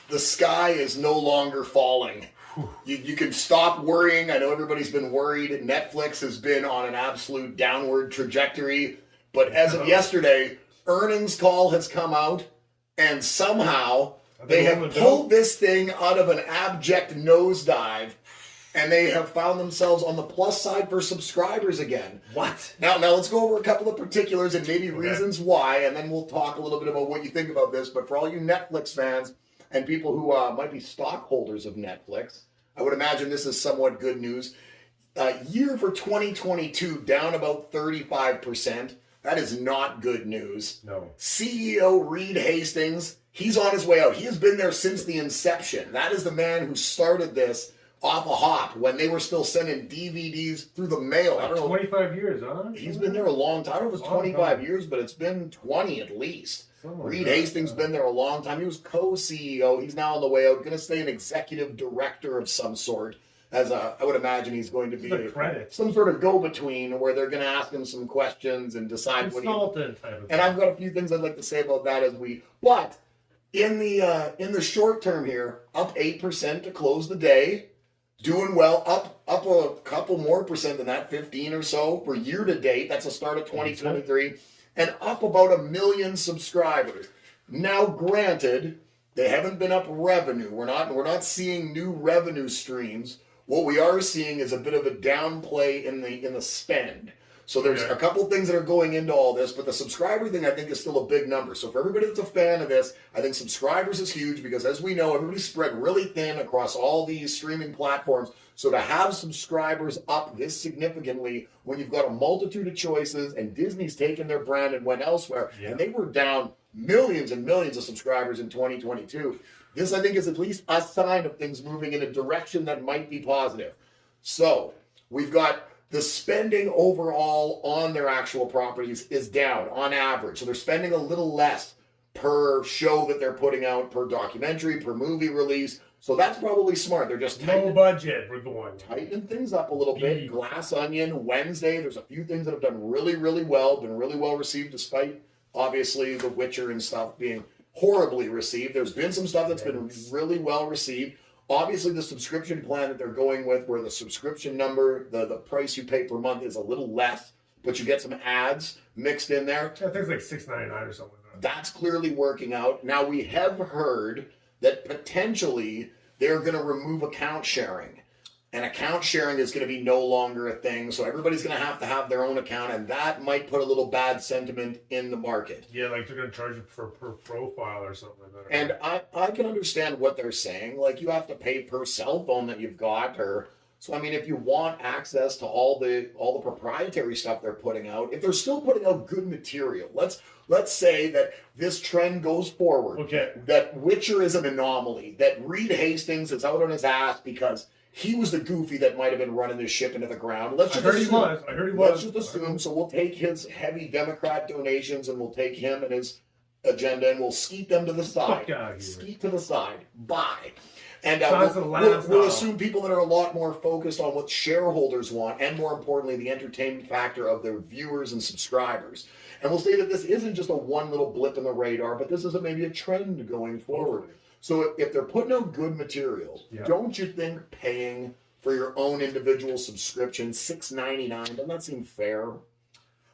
the sky is no longer falling. You can stop worrying. I know everybody's been worried. Netflix has been on an absolute downward trajectory. But as of yesterday, earnings call has come out, and somehow they have pulled this thing out of an abject nosedive, and they have found themselves on the plus side for subscribers again. What? Now let's go over a couple of particulars and maybe reasons why, and then we'll talk a little bit about what you think about this. But for all you Netflix fans and people who might be stockholders of Netflix, I would imagine this is somewhat good news. Year for 2022 down about 35%. That is not good news. No. CEO Reed Hastings, he's on his way out. He has been there since the inception. That is the man who started this off a hop when they were still sending DVDs through the mail. I don't know. 25 years, huh? He's been there a long time. I don't know if it's 25 years, but it's been 20 at least. Reed Hastings been there a long time. He was co-CEO. He's now on the way out. Going to stay an executive director of some sort. As I would imagine he's going to be some sort of go-between where they're going to ask him some questions and decide what he... And I've got a few things I'd like to say about that as we... But in the short term here, up 8% to close the day. Doing well, up a couple more percent than that, 15 or so for year to date. That's the start of 2023. And up about 1 million subscribers. Now, granted, they haven't been up revenue. We're not seeing new revenue streams. What we are seeing is a bit of a downplay in the spend. So there's a couple things that are going into all this, but the subscriber thing I think is still a big number. So for everybody that's a fan of this, I think subscribers is huge because as we know, everybody's spread really thin across all these streaming platforms. So to have subscribers up this significantly when you've got a multitude of choices and Disney's taken their brand and went elsewhere, and they were down millions and millions of subscribers in 2022. This, I think, is at least a sign of things moving in a direction that might be positive. So we've got the spending overall on their actual properties is down on average. So they're spending a little less per show that they're putting out, per documentary, per movie release. So that's probably smart. They're just no budget. We're going tightening things up a little bit. Glass Onion, Wednesday. There's a few things that have done really, really well, been really well received, despite obviously The Witcher and stuff being horribly received. There's been some stuff that's been really well received. Obviously, the subscription plan that they're going with, where the subscription number, the price you pay per month is a little less, but you get some ads mixed in there. I think it's like $6.99 or something like that. That's clearly working out. Now, we have heard that potentially they're going to remove account sharing. And account sharing is going to be no longer a thing, so everybody's going to have their own account, and that might put a little bad sentiment in the market. Yeah, like they're going to charge you per profile or something like that. And I can understand what they're saying. Like, you have to pay per cell phone that you've got, or so. I mean, if you want access to all the proprietary stuff they're putting out, if they're still putting out good material, let's say that this trend goes forward. Okay. That Witcher is an anomaly. That Reed Hastings is out on his ass because he was the goofy that might have been running this ship into the ground. I heard he was. Let's just assume. So we'll take his heavy Democrat donations and we'll take him and his agenda and we'll skeet them to the side. Skeet to the side. Bye. And we'll assume people that are a lot more focused on what shareholders want and, more importantly, the entertainment factor of their viewers and subscribers. And we'll say that this isn't just a one little blip in the radar, but this is maybe a trend going forward. So if they're putting out good material, don't you think paying for your own individual subscription, $6.99, doesn't that seem fair?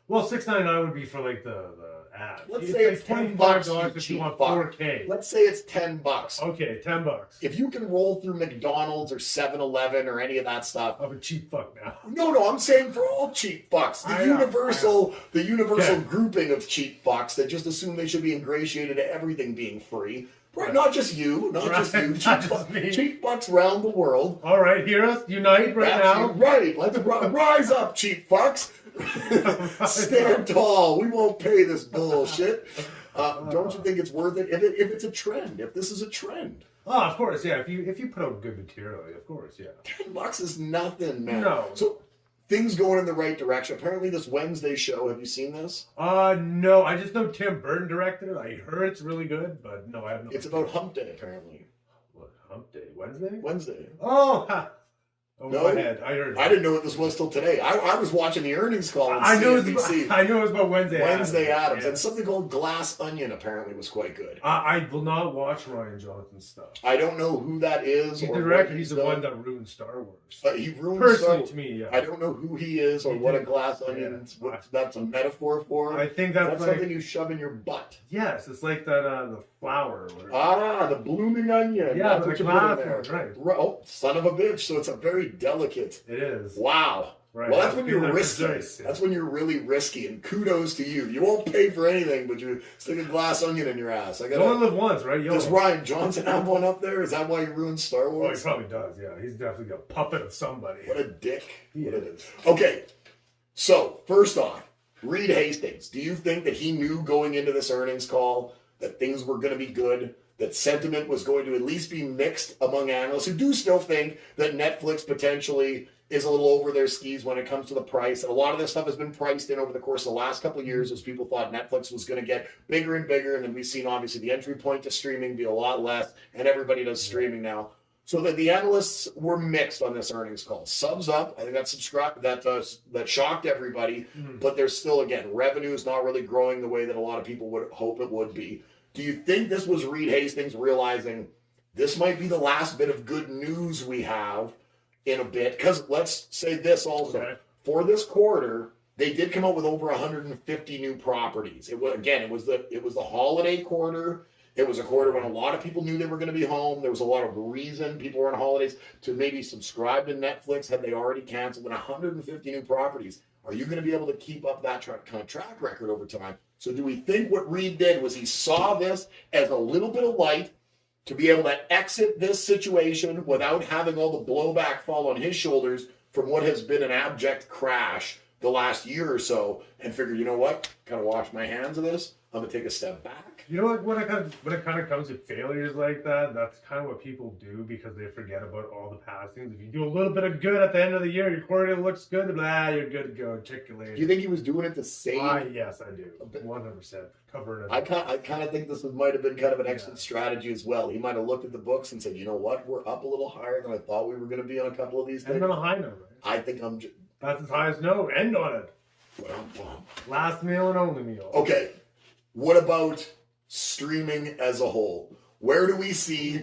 Well, $6.99 would be for like the ad. Let's say it's $10 if you want 4K. Let's say it's $10. Okay, $10. If you can roll through McDonald's or 7-Eleven or any of that stuff. I'm a cheap fuck now. No, I'm saying for all cheap fucks. The universal grouping of cheap fucks that just assume they should be ingratiated to everything being free. Right, not just you, cheap fucks around the world. All right, hear us, unite now. Right, let's rise up, cheap fucks. Stand tall. We won't pay this bullshit. Don't you think it's worth it? If it's a trend, if this is a trend. Oh, of course, yeah. If you put out good material, of course, yeah. $10 is nothing, man. No. So things going in the right direction. Apparently, this Wednesday show. Have you seen this? No. I just know Tim Burton directed it. I heard it's really good, but no, I have no. It's about Hump Day, apparently. What, Hump Day? Wednesday? Wednesday. Oh, ha. Oh, No. go ahead. I heard. I didn't know what this was till today. I was watching the earnings call on I knew it CNBC. was. I knew it was about Wednesday. Wednesday Adams. Yeah. And something called Glass Onion apparently was quite good. I will not watch Ryan Johnson's stuff. I don't know who that is. He's or the what director. He's the done. one that ruined Star Wars. He ruined Personally, Star- to me, yeah. I don't know who he is or He what a did. glass onion is. Yeah. What that's a metaphor for. I think that's that's like something you shove in your butt. yes, it's like that the flower. Or whatever. Ah, the blooming onion. Yeah, that's the what you glass put in there. one, right. Oh, son of a bitch. So it's a very delicate. It is. Wow. Right. Well, that's when you're That's risky. precise, yeah. That's when you're really risky, and kudos to you. You won't pay for anything, but you stick a glass onion in your ass. I You only gotta. live once, right? You Does only- Ryan Johnson have one up there? Is that why you ruined Star Oh, he Wars? probably does. Yeah, he's definitely a puppet of somebody. What a dick. He What it is. is. Okay, so first off, Reed Hastings. Do you think that he knew going into this earnings call that things were going to be good? That sentiment was going to at least be mixed among analysts who do still think that Netflix potentially is a little over their skis when it comes to the price. And a lot of this stuff has been priced in over the course of the last couple of years as people thought Netflix was going to get bigger and bigger. And then we've seen obviously the entry point to streaming be a lot less, and everybody does streaming now. So that the analysts were mixed on this earnings call. Subs up. I think that shocked everybody. But there's still, again, revenue is not really growing the way that a lot of people would hope it would be. Do you think this was Reed Hastings realizing this might be the last bit of good news we have in a bit? Because let's say this also. Okay. For this quarter, they did come out with over 150 new properties. It was the holiday quarter. It was a quarter when a lot of people knew they were going to be home. There was a lot of reason people were on holidays to maybe subscribe to Netflix had they already canceled. And 150 new properties. Are you going to be able to keep up that kind of track record over time? So do we think what Reed did was he saw this as a little bit of light to be able to exit this situation without having all the blowback fall on his shoulders from what has been an abject crash the last year or so, and figured, you know what, kind of wash my hands of this. I'm gonna take a step back. You know what? When it kind of comes to failures like that, that's kind of what people do because they forget about all the past things. If you do a little bit of good at the end of the year, your quarter looks good. You're good to go. Check you later. Do you think he was doing it to save? Yes, I do. 100%. Covering it. I kind of think this might have been kind of an excellent strategy as well. He might have looked at the books and said, you know what, we're up a little higher than I thought we were going to be on a couple of these things. And on a high note, right? I think I'm just. That's as high as no. End on it. Last meal and only meal. Okay, what about streaming as a whole? Where do we see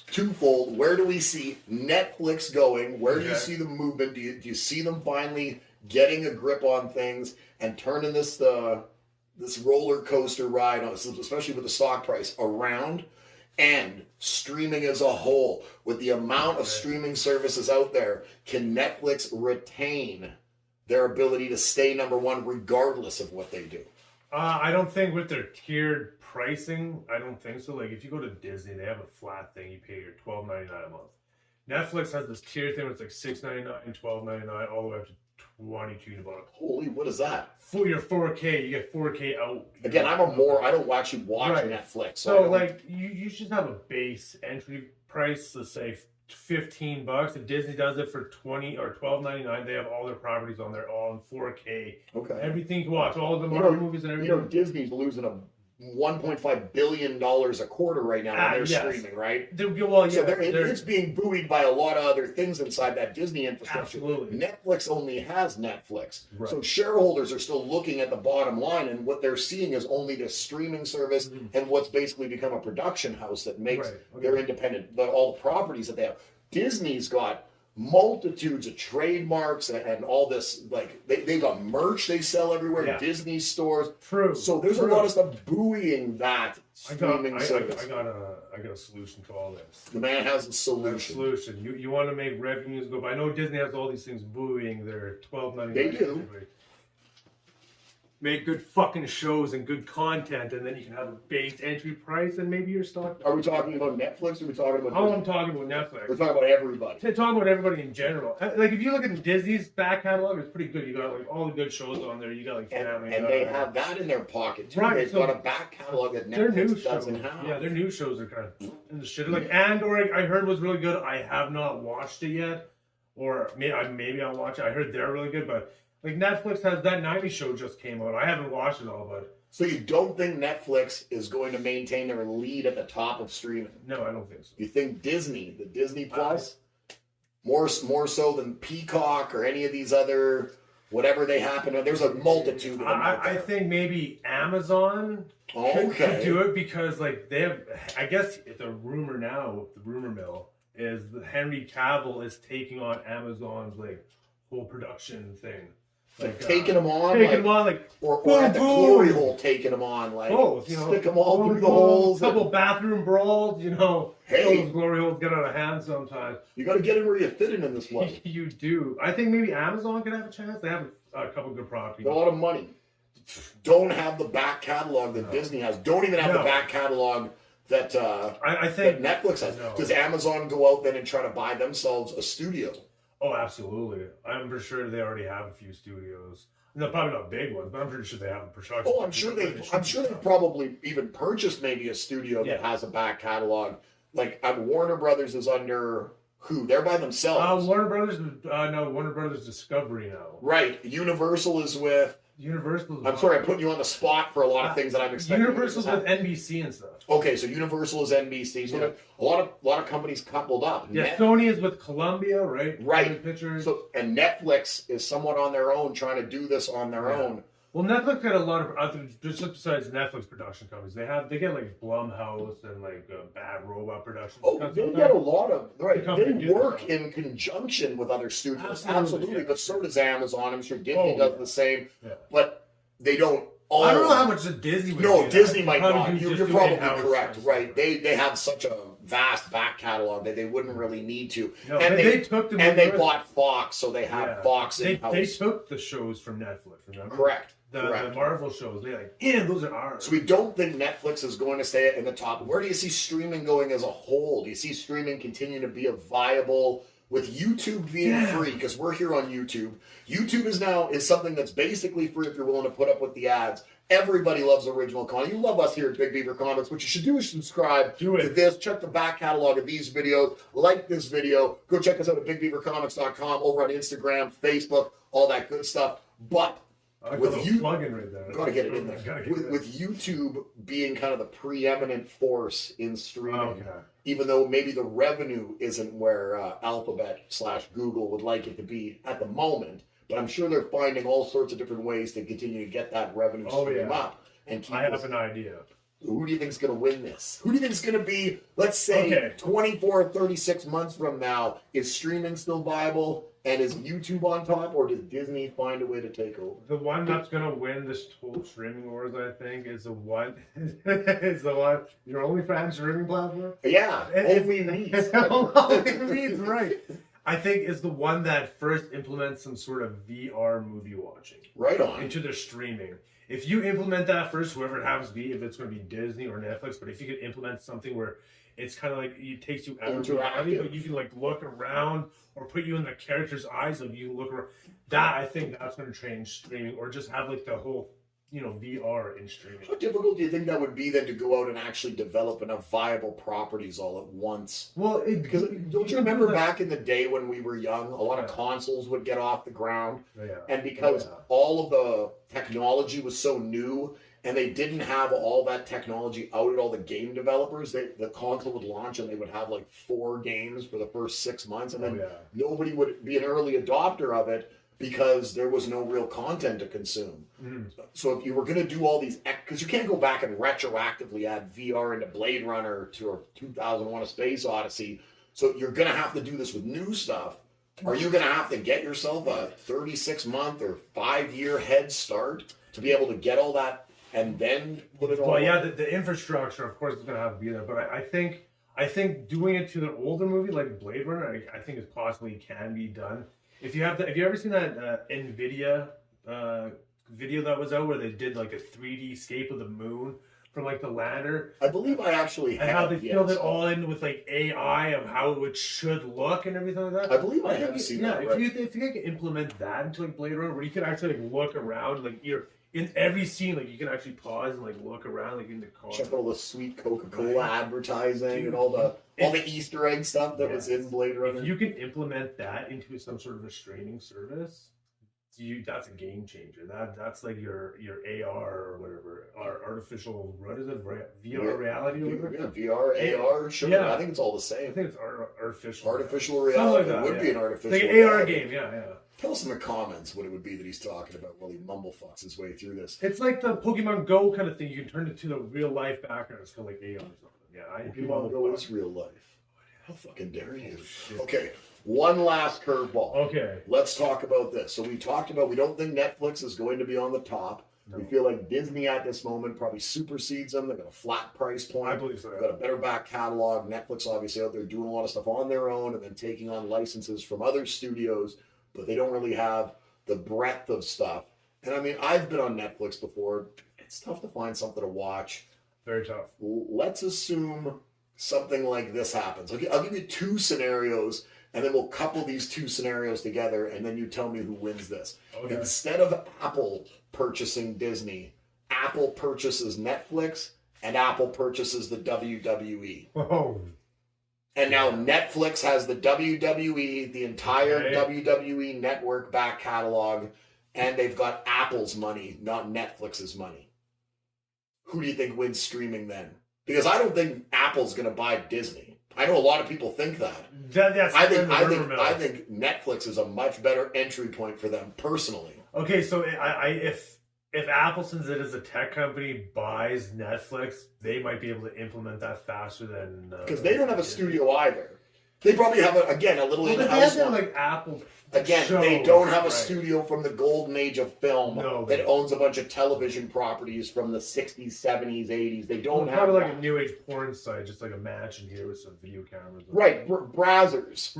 twofold? Where do we see Netflix going? Where do you see the movement? Do you see them finally getting a grip on things and turning this this roller coaster ride, especially with the stock price, around? And streaming as a whole, with the amount of streaming services out there, can Netflix retain their ability to stay number one regardless of what they do? I don't think with their tiered pricing, I don't think so. Like if you go to Disney, they have a flat thing. You pay your $12.99 a month. Netflix has this tier thing where it's like $6.99, $12.99, all the way up to $22. Holy, what is that? For your 4K, you get 4K out. Again, I don't actually watch Right. Netflix. So like you should have a base entry price, let's say $15. If Disney does it for $20 or $12.99, they have all their properties on there, all in 4K. Okay. Everything you can watch, all the Marvel movies and everything. Disney's losing $1.5 billion a quarter right now on their yes. streaming, right? Well, yeah, So it's being buoyed by a lot of other things inside that Disney infrastructure. Absolutely. Netflix only has Netflix. Right. So shareholders are still looking at the bottom line, and what they're seeing is only this streaming service and what's basically become a production house that makes their independent, all the properties that they have. Disney's got multitudes of trademarks and all this, like they got merch they sell everywhere, Disney stores. True. So there's a lot of stuff buoying that streaming service. I got a solution to all this. The man has a solution. You want to make revenues go, but I know Disney has all these things buoying their $12.99. They do. Make good fucking shows and good content, and then you can have a base entry price, and maybe your stock. Are we talking about Netflix? Or are we talking about? Oh, I'm talking about Netflix. We're talking about everybody. Talking about everybody in general. Like if you look at Disney's back catalog, it's pretty good. You got like all the good shows on there. You got like Family, and they have that in their pocket too. Right, They've so got a back catalog that their new Netflix shows, doesn't have. yeah, their new shows are kind of in the shit. Like Andor, I heard was really good. I have not watched it yet, or maybe I'll watch it. I heard they're really good, but like Netflix has that 90s show just came out. I haven't watched it all, but So you don't think Netflix is going to maintain their lead at the top of streaming? no, I don't think so. You think Disney, the Disney Plus? more so than Peacock or any of these other whatever they happen to. There's a multitude of them out I there. think maybe Amazon could do it because like they have. I guess the rumor now, the rumor mill is that Henry Cavill is taking on Amazon's like whole production thing. Like taking them on, taking them on, like or at the glory hole, taking them on, like both, you know, stick them all through the holes. Couple bathroom brawls, you know. Hey, those glory holes get out of hand sometimes. You got to get in where you fit in this one. You do. I think maybe Amazon could have a chance. They have a couple good properties. A lot of money. Don't have the back catalog that Disney has. Don't even have the back catalog that I think that Netflix has. Does Amazon go out then and try to buy themselves a studio? Oh, absolutely. I'm pretty sure they already have a few studios. No, probably not big ones, but I'm pretty sure they have a production. Oh, I'm sure they've probably even purchased maybe a studio that has a back catalog. Like Warner Brothers is under who? They're by themselves. Warner Brothers. No, Warner Brothers Discovery now. Right. Universal is with. Universal. I'm sorry, I'm putting you on the spot for a lot of things that I'm expecting. Universal's with NBC and stuff. Okay, so Universal is NBC. So a lot of companies coupled up. Yeah, Sony is with Columbia, right? Right. Pictures. So and Netflix is somewhat on their own, trying to do this on their own. Well, Netflix got a lot of other, just besides Netflix production companies. They get like Blumhouse and like Bad Robot production. Oh, they get a lot of They work in conjunction with other studios, absolutely. But so does Amazon. I'm sure Disney does the same. Yeah. But they don't. I don't know how much Disney would do Disney that. might not. You're probably correct, right? They have such a vast back catalog that they wouldn't really need to. No, and they bought Fox, so they have Fox in-house. They took the shows from Netflix, remember? Correct. The Marvel shows, they're like, those are ours. So we don't think Netflix is going to stay in the top. Where do you see streaming going as a whole? Do you see streaming continuing to be a viable, with YouTube being free? Because we're here on YouTube. YouTube is something that's basically free if you're willing to put up with the ads. Everybody loves original content. You love us here at Big Beaver Comics. What you should do is subscribe to this. Check the back catalog of these videos. Like this video. Go check us out at BigBeaverComics.com, over on Instagram, Facebook, all that good stuff. But with gotta get it in there. With YouTube being kind of the preeminent force in streaming, even though maybe the revenue isn't where Alphabet/Google would like it to be at the moment, but I'm sure they're finding all sorts of different ways to continue to get that revenue stream up. And keep I have an idea. Who do you think is going to win this? Who do you think is going to be, let's say, 24 or 36 months from now, is streaming still viable? And is YouTube on top, or does Disney find a way to take over? The one that's going to win this whole streaming wars, I think, is the one, your OnlyFans streaming platform? Yeah, OnlyFans, right. I think is the one that first implements some sort of VR movie watching. Right on. Into their streaming. If you implement that first, whoever it happens to be, if it's going to be Disney or Netflix, but if you could implement something where it's kind of like it takes you out of reality, but you can like look around or put you in the character's eyes, like you look around. That I think that's going to change streaming, or just have like the whole, VR in streaming. How difficult do you think that would be then to go out and actually develop enough viable properties all at once? Well, because don't you remember back in the day when we were young, a lot of consoles would get off the ground, and because all of the technology was so new, and they didn't have all that technology out at all the game developers, the console would launch and they would have like 4 games for the first 6 months, and then nobody would be an early adopter of it because there was no real content to consume. So if you were going to do all these, because you can't go back and retroactively add VR into Blade Runner to 2001: A Space Odyssey, so you're going to have to do this with new stuff. Are you going to have to get yourself a 36-month or 5-year head start to be able to get all that and then put it all? Well, yeah, the infrastructure, of course, is going to have to be there. But I think doing it to the older movie like Blade Runner, I think it possibly can be done. If you ever seen that NVIDIA video that was out where they did like a 3D scape of the moon from like the lander? I believe I actually have. And how they filled it all in with like AI of how it should look and everything like that. I believe I have seen that. If you could implement that into like Blade Runner, where you could actually like look around, like you're in every scene, like you can actually pause and like look around, like in the car. Check all the sweet Coca-Cola advertising and all the Easter egg stuff that was in Blade Runner. If you can implement that into some sort of a streaming service, that's a game changer. That's like your AR or whatever, or artificial, what is it, VR reality or whatever. Yeah, VR, AR, sure. Yeah. I think it's all the I same. think it's artificial. Artificial Something reality like that, would be an artificial like an AR reality. game. Yeah. Tell us in the comments what it would be that he's talking about while he mumblefucks his way through this. It's like the Pokemon Go kind of thing. You can turn it to the real life background. It's kind of like AR or something. Yeah, Pokemon Go is real life. How fucking dare you? Okay, one last curveball. Okay. Let's talk about this. So we talked about we don't think Netflix is going to be on the top. No. We feel like Disney at this moment probably supersedes them. They've got a flat price point. I believe so. They've got a better back catalog. Netflix obviously out there doing a lot of stuff on their own and then taking on licenses from other studios, but they don't really have the breadth of stuff. And I mean, I've been on Netflix before. It's tough to find something to watch. Very tough. Let's assume something like this happens. Okay, I'll give you two scenarios, and then we'll couple these two scenarios together, and then you tell me who wins this. Okay. Instead of Apple purchasing Disney, Apple purchases Netflix, and Apple purchases the WWE. Oh. And now Netflix has the WWE, the entire Okay. WWE network back catalog, and they've got Apple's money, not Netflix's money. Who do you think wins streaming then? Because I don't think Apple's going to buy Disney. I know a lot of people think that. That's I in the rumor mill. think Netflix is a much better entry point for them personally. Okay, so if Apple, since it is a tech company, buys Netflix, they might be able to implement that faster than Because they don't have a studio either. They probably have, a little Well, they in-house have one. like Apple. Again, shows, they don't have a right. studio from the golden age of film No, that they- owns a bunch of television properties from the 60s, 70s, 80s. They don't have Probably like that. a new age porn site, just like a mansion here with some video cameras. Right, Brazzers.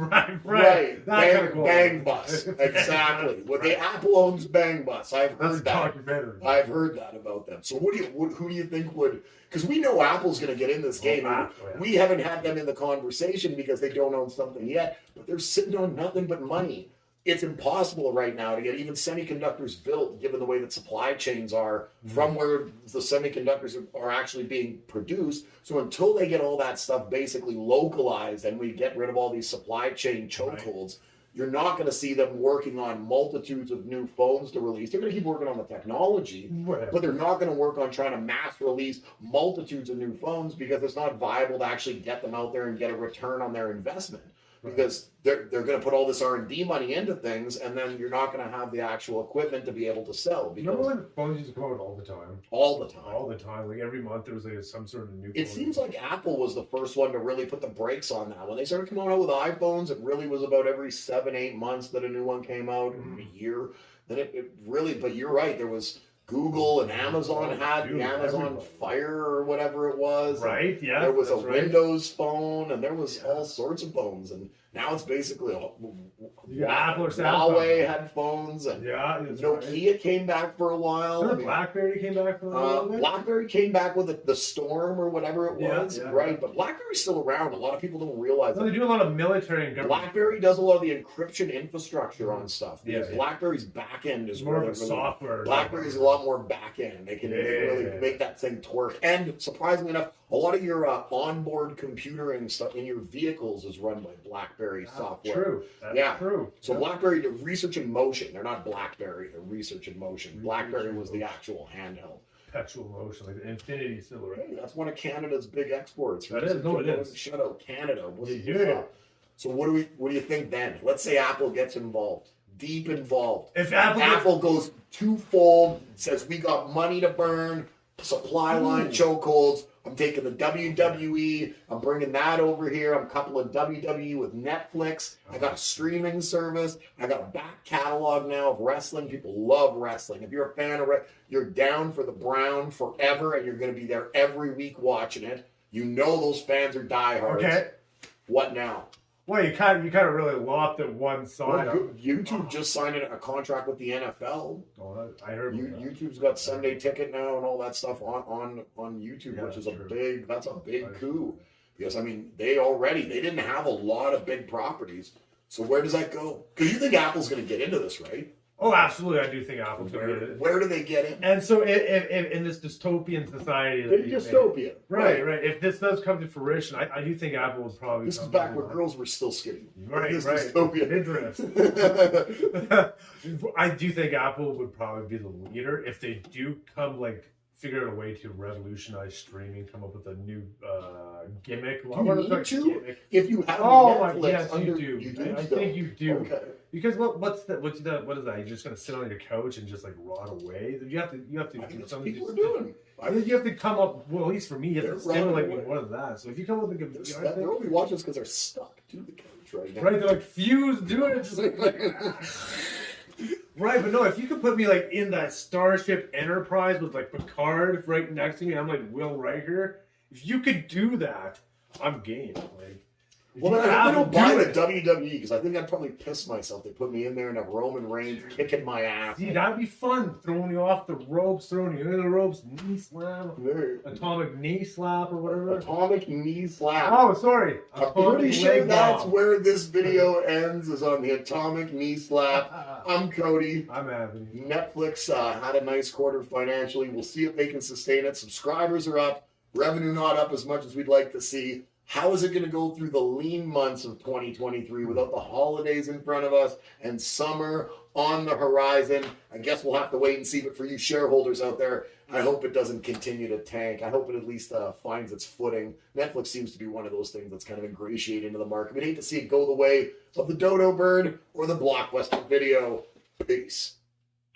Right. That Bang, kind of cool. Bang Bus. Exactly. Well, the Apple owns Bang Bus. I've That's a heard that. documentary. I've heard that about them. So who do you think would? Because we know Apple's going to get in this game. yeah. We haven't had them in the conversation because they don't own something yet, but they're sitting on nothing but money. It's impossible right now to get even semiconductors built, given the way that supply chains are from where the semiconductors are actually being produced. So until they get all that stuff basically localized and we get rid of all these supply chain chokeholds, you're not going to see them working on multitudes of new phones to release. They're going to keep working on the technology, Whatever. but they're not going to work on trying to mass release multitudes of new phones because it's not viable to actually get them out there and get a return on their investment. Because they're going to put all this R&D money into things, and then you're not going to have the actual equipment to be able to sell. Remember Because when phones used to come out all the time? all the time. All the time. Like every month there was like some sort of new It phone. seems like Apple was the first one to really put the brakes on that. When they started coming out with iPhones, it really was about every 7-8 months that a new one came out, a year. Then it really, but you're right, there was Google and Amazon had Dude, the Amazon everybody. Fire or whatever it was. Right? Yeah. There was a that's right. Windows phone, and there was all sorts of phones, and now it's basically Yeah, Apple or Samsung. Huawei had phones, and Yeah, that's Nokia right. came back for a while. Remember I mean, BlackBerry came back from a little bit? BlackBerry came back with the Storm or whatever it Yeah, was, yeah. right? But BlackBerry's still around. A lot of people don't realize No, they that. do a lot of military and government. BlackBerry does a lot of the encryption infrastructure on stuff. Yeah, Because yeah. BlackBerry's back end is It's more of really, a really software. BlackBerry's a lot more back end. They can really Yeah. make that thing twerk. And surprisingly enough, a lot of your onboard computering stuff in your vehicles is run by BlackBerry That's software. true. That's Yeah. true. So Yeah. BlackBerry did Research in Motion. They're not BlackBerry. They're Research in Motion. Research BlackBerry in was the Motion. actual handheld. Perpetual motion, like the Infinity still, right? Hey, that's one of Canada's big exports. That is, no, it is. Shout out Canada. What's Yeah. up? So what do you think then? Let's say Apple gets involved, deep involved. If Apple, Apple goes twofold, says we got money to burn, supply line chokeholds. I'm taking the WWE. I'm bringing that over here. I'm coupling WWE with Netflix. I got a streaming service. I got a back catalog now of wrestling. People love wrestling. If you're a fan of you're down for the Brown forever, and you're going to be there every week watching it. You know those fans are diehards. okay. What now? Well, you kind of really lopped at one side. Well, YouTube just signed a contract with the NFL. Oh, I heard. about that. YouTube's got Sunday Ticket now and all that stuff on YouTube, Yeah, which is that's a true. that's a big That's coup. true. Because I mean, they didn't have a lot of big properties. So where does that go? Because you think Apple's going to get into this, right? Oh, absolutely. I do think Apple's going to get it. Where do they get it? And so, if in this dystopian society, that Dystopia. right. If this does come to fruition, I do think Apple would probably. This is back where girls were still skinny. Right. Dystopia. Midriff. I do think Apple would probably be the leader if they do come figure out a way to revolutionize streaming, come up with a new gimmick. Do you need to? If you have Netflix yes, under, you do. you I think you do. Okay. Because what is that? You're just gonna sit on your couch and just rot away? You have to. I think that's what people are doing. I think you have to come up. Well, at least for me, you have to stimulate me away. more than that. So if you come up with a good, They're only watching this because they're stuck to the couch right now. right? They're like fused doing it. Just right, but no, if you could put me in that Starship Enterprise with Picard right next to me, I'm Will Riker. If you could do that, I'm game. Well, then I don't buy the WWE because I think I'd probably piss myself. They put me in there and have Roman Reigns kicking my ass. See, that'd be fun. Throwing you off the ropes, throwing you into the ropes, knee slam, atomic knee slap or whatever. Atomic knee slap. Oh, sorry. I'm pretty sure that's where this video ends, is on the atomic knee slap. I'm Cody. I'm Anthony. Netflix had a nice quarter financially. We'll see if they can sustain it. Subscribers are up. Revenue not up as much as we'd like to see. How is it going to go through the lean months of 2023 without the holidays in front of us and summer on the horizon? I guess we'll have to wait and see. But for you shareholders out there, I hope it doesn't continue to tank. I hope it at least finds its footing. Netflix seems to be one of those things that's kind of ingratiating to the market. We'd hate to see it go the way of the dodo bird or the Blockbuster video. Peace.